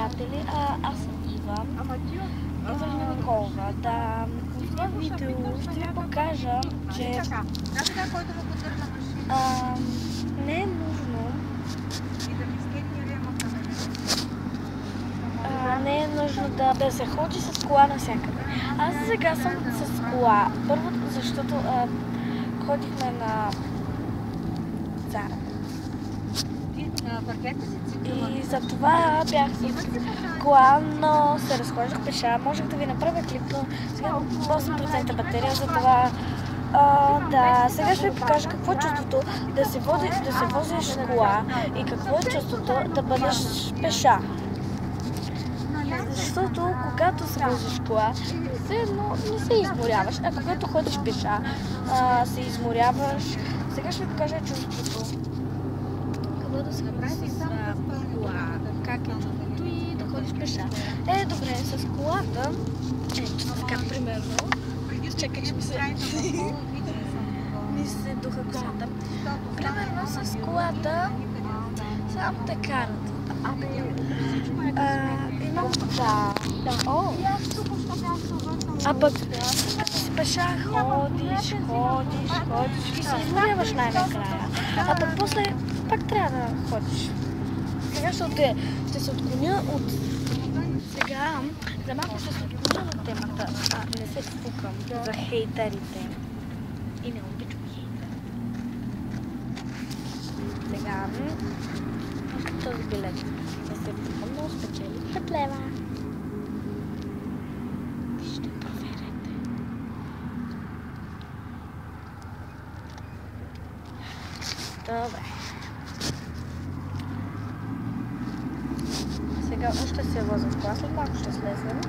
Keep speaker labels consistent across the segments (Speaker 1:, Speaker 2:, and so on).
Speaker 1: приятели, аз съм Ива Николова. Да, в това видео ще ви покажа, че не е нужно да се ходи с кола навсякъде. Аз сега съм с кола. Първо, защото ходихме на Зара. И за това бях с кола, но се разхождах пеша. Можех да ви направя клип, но сега 8% батерия, за това сега ще ви покажа какво е чувството да се возиш кола и какво е чувството да бъдеш пеша. Защото когато се возиш кола, не се изморяваш, а когато ходиш пеша, се изморяваш. Сега ще ви покажа чувството. Какво да се ходи с кола, как е чувството и да ходиш пеша. Добре, с колата, така примерно, чакай, че ми се духа косата. Примерно с колата само те карат. А пък си пеша ходиш и се изморяваш най-накрая. А пък после пак трябва да ходиш. Сега ще се отклоня от... Сега за малко ще се отклоня от темата. Не се спукам за хейтерите. И не обичам хейтери. Сега този билет не се спукам, но спечели 5 лева. Ще проверете. Добре. Сега още се возя в кола, след малко ще слезем.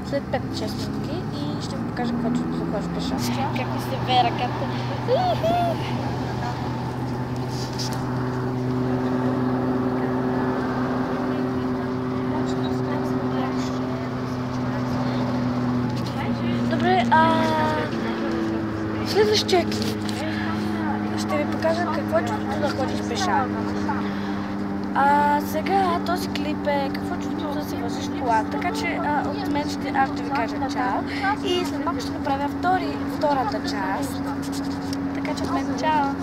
Speaker 1: След 5-6 минути и ще ви покажа какво чувство да ходиш пеша. Как ми се ве ръката. Добре, следващия клип ще ви покажа какво е чувството да ходиш пеша. Сега този клип е какво чувството да се возиш кола, така че от мен ще ви кажа чао и след малко ще направя втората част, така че от мен чао!